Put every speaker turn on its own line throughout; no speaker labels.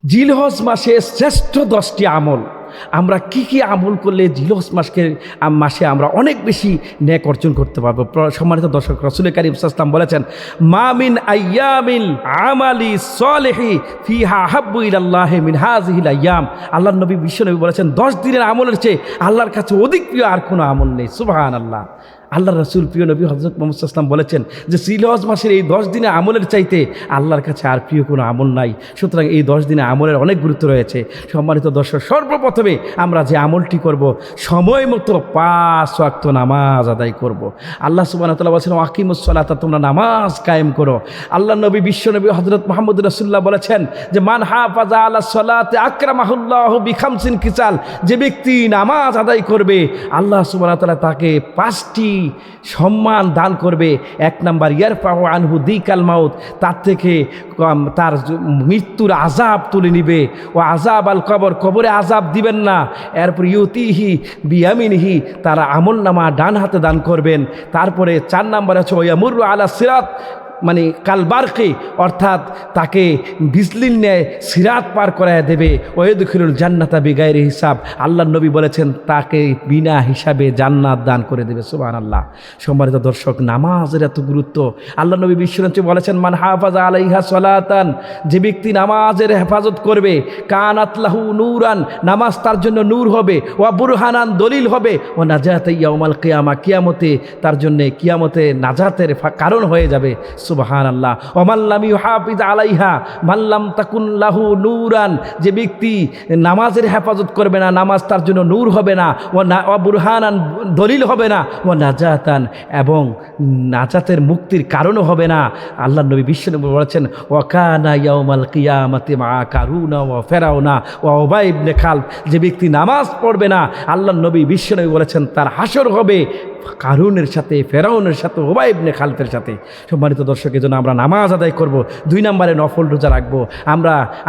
জিলহজ মাসে শ্রেষ্ঠ 10টি আমল, আমরা কি কি আমল করলে জিলহজ মাসে আমরা অনেক বেশি নেক অর্জন করতে পারবো। সম্মানিত দর্শক, রাসূল কারীম সাল্লাল্লাহু আলাইহি ওয়াসাল্লাম বলেছেন, মা মিন আইয়ামিল আমালি সলিহি ফিহা হাব্বু ইলাল্লাহি মিন হাযিহিল আইয়াম। আল্লাহর নবী, বিশ্বনবী বলেছেন, 10 দিনের আমলের চেয়ে আল্লাহর কাছে অধিক প্রিয় আর কোনো আমল নেই। সুবহানাল্লাহ। আল্লাহ রাসূল, প্রিয় নবী হযরত মুহাম্মদ সাল্লাল্লাহু আলাইহি ওয়াসাল্লাম বলেছেন যে জিলহজ মাসের এই 10 দিনের আমলের চাইতে আল্লাহর কাছে আর প্রিয় কোনো আমল নাই। সুতরাং এই 10 দিনের আমলের অনেক গুরুত্ব রয়েছে। সম্মানিত দর্শক, সর্বপ্রথমে আমরা যে আমলটি করব, সময় মতো 5 ওয়াক্ত নামাজ আদায় করব। আল্লাহ সুবহানাহু ওয়া তাআলা বলেছেন, আকিমুস সালাতা, তোমরা নামাজ কায়েম করো। আল্লাহ নবী, বিশ্বনবী হযরত মুহাম্মদ রাসূলুল্লাহ বলেছেন যে মান হাফাজা আলা সালাতি আকরামাহুল্লাহু বিখামসিন কিসাল, যে ব্যক্তি নামাজ আদায় করবে আল্লাহ সুবহানাহু ওয়া তাআলা তাকে 5টি সম্মান দান করবে। 1 নাম্বার, ইয়ারফাউ আনহু দিকাল মাউত, তার থেকে তার মৃত্যুর আযাব তুলে নিবে। ও আযাব আল কবর, কবরে আযাব দিবেন না। এরপর ইউতিহি বিয়ামিনহি, তারা আমলনামা ডান হাতে দান করবেন। তারপরে 4 নাম্বার হচ্ছে ওয়ামুরু আলা সিরাত, মানে কালবারকে, অর্থাৎ তাকে বিজলির ন্যায় সিরাত পার করায় দেবে। ওয়াদখিলুল জান্নাতা বিগাইরি হিসাব, আল্লাহ নবী বলেছেন তাকে বিনা হিসাবে জান্নাত দান করে দেবে। সুবহানাল্লাহ। সম্মানিত দর্শক, নামাজের এত গুরুত্ব। আল্লাহ নবী বিশ্বনবী বলেছেন, মান হাফাজা আলাইহা সালাতান, যে ব্যক্তি নামাজের হেফাজত করবে, কানাত লাহু নূরান, নামাজ তার জন্য নূর হবে। ওয়া বুরহানান, দলিল হবে। ও নাজাতা ইয়াউমাল কিয়ামা, কিয়ামতে তার জন্য কিয়ামতে নাজাতের কারণ হয়ে যাবে। সুবহানাল্লাহ। ওমাল্লাম ইউহাফিজ আলাইহা মাল্লাম তাকুন লাহু নূরান, যে ব্যক্তি নামাজের হেফাজত করবে না, নামাজ তার জন্য নূর হবে না। ও বুরহানান, দলিল হবে না। ও নাজাতান, এবং নাজাতের মুক্তির কারণও হবে না। আল্লাহ নবী বিশ্বনবী বলেছেন, ওয়া কানা ইয়াউমাল কিয়ামাতি মা কারুনা ওয়া ফিরাউনা ওয়া উবাই ইবনে খালব, যে ব্যক্তি নামাজ পড়বে না, আল্লাহ নবী বিশ্বনবী বলেছেন তার হাসর হবে কারুনের সাথে, ফেরাউনের সাথে, উবাই ইবনে খালফের সাথে। সম্মানিত দর্শকের জন্য আমরা নামাজ আদায় করব। 2 নম্বরে নফল রোজা রাখবো।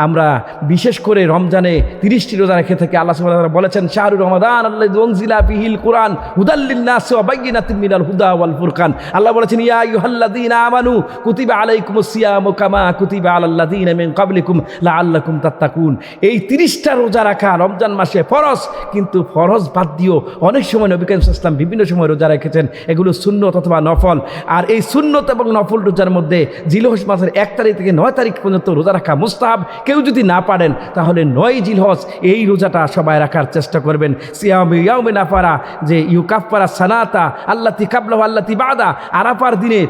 আমরা বিশেষ করে রমজানে 30টি রোজা রেখে থেকে আল্লাহ সুবহানাহু ওয়া তাআলা বলেছেন, শাহরুর রমাদান আল্লাযী উনজিলা ফীহিল কুরআন হুদাল লিন-নাসি ওয়া বায়্যিনাতিন মিনাল হুদা ওয়াল ফুরকান। আল্লাহ বলেছেন, ইয়া আইয়ুহাল্লাযীনা আমানু কুতিবা আলাইকুমুস সিয়ামু কামা কুতিবা আলাল্লাযীনা মিন ক্বাবলিকুম লাআল্লাকুম তাত্তাকুন। এই 30টা রোজা রাখা রমজান মাসে ফরজ, কিন্তু ফরজ বাদ দিও অনেক সময় নবী করিম সাল্লাল্লাহু আলাইহি ওয়াসাল্লাম বিভিন্ন সময় রোজা রেখেছেন, এগুলো সুন্নত অথবা নফল। আর এই সুন্নত এবং নফল রোজার মধ্যে জিলহজ মাসের 1 তারিখ থেকে 9 তারিখ পর্যন্ত রোজা রাখা মুস্তাহাব। কেউ যদি না পারেন তাহলে 9 জিলহজ এই রোজাটা সবাই রাখার চেষ্টা করবেন। সিয়ামু ইয়াউমিন আরাফা, যে ইউকাফফারা সানাতা আল্লাতী কাবলাহু আল্লাতী বাদা, আরাফার দিনে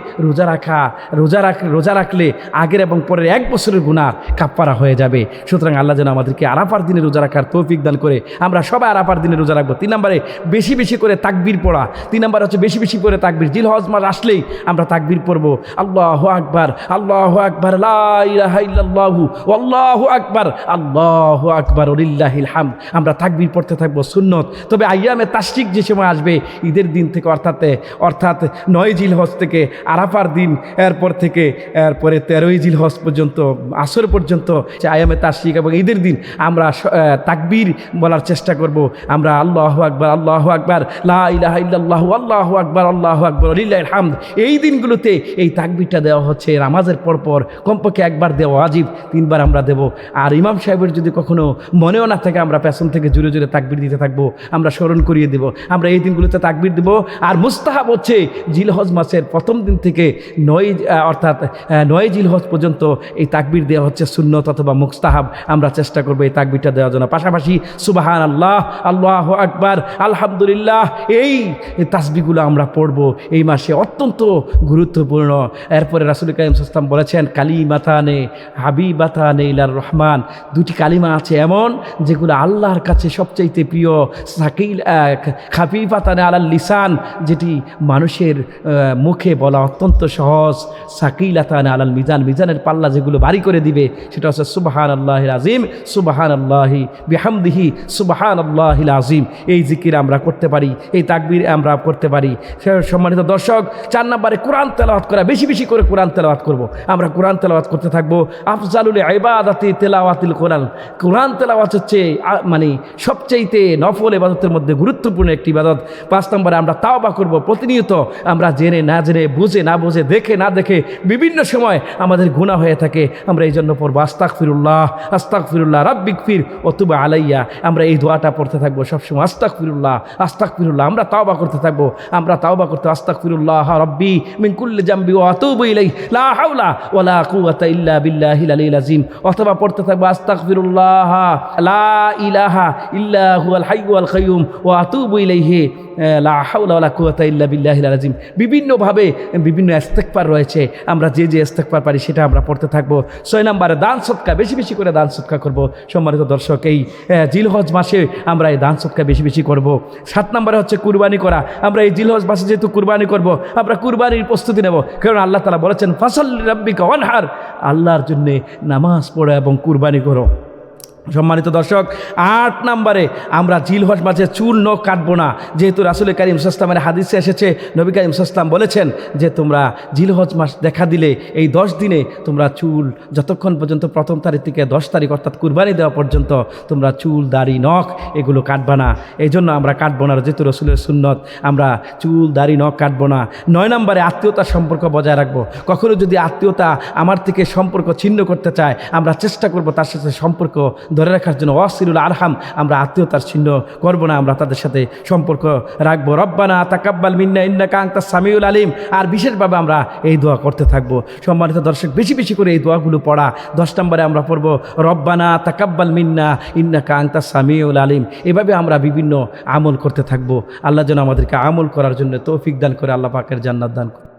রোজা রাখলে আগের এবং পরের 1 বছরের গুনাহ কাফফারা হয়ে যাবে। সুতরাং আল্লাহ যেন আমাদেরকে আরাফার দিনে রোজা রাখার তৌফিক দান করে আমরা সবাই আরাফার দিনে রোজা রাখবো। 3 নম্বরে, বেশি বেশি করে তাকবীর পড়া। 3 নম্বর হচ্ছে বেশি বেশি করে তাকবীর। জিলহজ মাস আসলেই আমরা তাকবীর পড়বো, আল্লাহু আকবার, আল্লাহু আকবার, লা ইলাহা ইল্লাল্লাহু আল্লাহু আকবার, আল্লাহু আকবার ওয়ালিল্লাহিল হামদ। আমরা তাকবীর পড়তে থাকবো, সুন্নত। তবে আইয়ামে তাশরিক যে সময় আসবে, ঈদের দিন থেকে, অর্থাৎ 9 জিলহজ থেকে আরাফার দিন, এরপরে 13 জিলহজ পর্যন্ত, আসর পর্যন্ত, যে আইয়ামে তাশরিক এবং ঈদের দিন আমরা তাকবীর বলার চেষ্টা করব। আমরা আল্লাহু আকবার, আল্লাহু আকবার, লা ইলাহা ইল্লাল্লাহু আল্লাহু আকবার, আল্লাহু আকবার ওয়ালিল্লাহিল হামদ। এই দিনগুলোতে এই তাকবীরটা দেওয়া হচ্ছে নামাজের পরপর, কমপক্ষে 1 বার দেওয়া ওয়াজিব, 3 বার আমরা দেব। আর ইমাম সাহেবের যদি কখনো মনেও না থাকে, আমরা পেছন থেকে জোরে জোরে তাকবীর দিতে থাকবো, আমরা স্মরণ করিয়ে দেব। আমরা এই দিনগুলোতে তাকবীর দেব। আর মুস্তাহাব হচ্ছে জিলহজ মাসের প্রথম দিন থেকে 9 জিলহজ পর্যন্ত এই তাকবীর দেওয়া হচ্ছে সুন্নত অথবা মুস্তাহাব। আমরা চেষ্টা করবো এই তাকবীরটা দেওয়ার জন্য। পাশাপাশি সুবহানাল্লাহ, আল্লাহু আকবার, আলহামদুলিল্লাহ, এই তাসবিহগুলো আমরা পড়বো এই মাসে, অত্যন্ত গুরুত্বপূর্ণ। এরপরে রাসূল কারীম সাল্লাল্লাহু আলাইহি ওয়াসাল্লাম বলেছেন, কালিমাতানে হাবিবাতানে ইলার রহমান, 2টি কালিমা আছে এমন যেগুলো আল্লাহর কাছে সবচাইতে প্রিয়। খাফিফাতানে আলাল লিসান, যেটি মানুষের মুখে বলা অত্যন্ত সহজ। সাকিলাতানে আলাল মিজান, মিজানের পাল্লা যেগুলো ভারী করে দিবে, সেটা হচ্ছে সুবহানাল্লাহিল আযীম, সুবহানাল্লাহি বিহামদিহি, সুবহানাল্লাহিল আযীম। এই জিকির আমরা করতে পারি, এই তাকবীর আমরা করতে পারি। সম্মানিত দর্শক, 4 নম্বরে কোরআন তেলাওয়াত করা, বেশি বেশি করে কোরআন তেলাওয়াত করব। আমরা কোরআন তেলাওয়াত করতে থাকবো। আফজালুল ইবাদাতি তেলাওয়াতুল কোরআন। কোরআন তেলাওয়াত হচ্ছে মানে সবচাইতে নফল ইবাদতের মধ্যে গুরুত্বপূর্ণ একটি ইবাদত। 5 নম্বরে আমরা তাওবা করব। প্রতিনিয়ত আমরা জেনে না জেনে, বুঝে না বুঝে, দেখে না দেখে বিভিন্ন সময় আমাদের গুনাহ হয়ে থাকে। আমরা এই জন্য পড়বো আস্তাগফিরুল্লাহ, আস্তাগফিরুল্লাহ রাব্বিগফির ওয়া তুব আলাইয়া। আমরা এই দোয়াটা পড়তে থাকবো সবসময়, আস্তাগফিরুল্লাহ, আস্তাগফিরুল্লাহ। আমরা তাওবা করতে থাকবো, আমরা তাওবা করতে আস্তাগফিরুল্লাহ রাব্বি মিন কুল্লি জামবি ওয়া আতুবু ইলাইহি লা হাওলা ওয়া লা কুওয়াতা ইল্লা বিল্লাহিল আলিয়্যিল আযীম। অথবা পড়তে থাকবো আস্তাগফিরুল্লাহ লা ইলাহা ইল্লা হুয়াল হাইয়ুল কাইয়ুম ওয়া আতুবু ইলাইহি লা হাওলা ওয়া লা কুওয়াতা ইল্লা বিল্লাহিল আযীম। বিভিন্নভাবে বিভিন্ন ইস্তেগফার রয়েছে, আমরা যে যে ইস্তেগফার পারি সেটা আমরা পড়তে থাকবো। 6 নম্বরে দান সদকা, বেশি বেশি করে দান সদকা করব। সম্মানিত দর্শক, এই জিলহজ মাসে আমরা এই দান সদকা বেশি বেশি করব। 7 নম্বরে হচ্ছে কুরবানি করা। আমরা এই জিলহজ মাসে যেহেতু কুরবানি করব, আমরা কুরবানির প্রস্তুতি নেব। কারণ আল্লাহ তাআলা বলেছেন ফাসাল্লি রাব্বিকা ওয়ানহার, আল্লাহর জন্যে নামাজ পড়ো এবং কুরবানি করো। সম্মানিত দর্শক, 8 নম্বরে আমরা জিলহজ মাসে চুল নখ কাটবো না। যেহেতু রাসূল কারীম সাল্লাল্লাহু আলাইহি ওয়াসাল্লামের হাদিসে এসেছে, নবী কারীম সাল্লাল্লাহু আলাইহি ওয়াসাল্লাম বলেছেন যে তোমরা জিলহজ মাস দেখা দিলে এই 10 দিনে তোমরা চুল যতক্ষণ পর্যন্ত 1ম তারিখ থেকে 10 তারিখ অর্থাৎ কুরবানি দেওয়া পর্যন্ত তোমরা চুল, দাড়ি, নখ এগুলো কাটবা না। এই জন্য আমরা কাটবো না, যেহেতু রাসূলের সুন্নত, আমরা চুল, দাড়ি, নখ কাটবো না। 9 নম্বরে আত্মীয়তার সম্পর্ক বজায় রাখবো। কখনো যদি আত্মীয়তা আমার থেকে সম্পর্ক ছিন্ন করতে চায়, আমরা চেষ্টা করবো তার সাথে সম্পর্ক ধরে রাখার জন্য। ওয়াসিলুল আরহাম, আমরা আত্মীয়তার ছিন্ন করবো না, আমরা তাদের সাথে সম্পর্ক রাখবো। রব্বানা তাকাব্বাল মিন্না ইন্নাকা আনতাস সামিউল আলিম। আর বিশেষভাবে আমরা এই দোয়া করতে থাকবো। সম্মানিত দর্শক, বেশি বেশি করে এই দোয়াগুলো পড়া। 10 নম্বরে আমরা পড়বো রব্বানা তাকাব্বাল মিন্না ইন্নাকা আনতাস সামিউল আলিম। এভাবে আমরা বিভিন্ন আমল করতে থাকবো। আল্লাহ যেন আমাদেরকে আমল করার জন্য তৌফিক দান করে, আল্লাহ পাকের জান্নাত দান করে।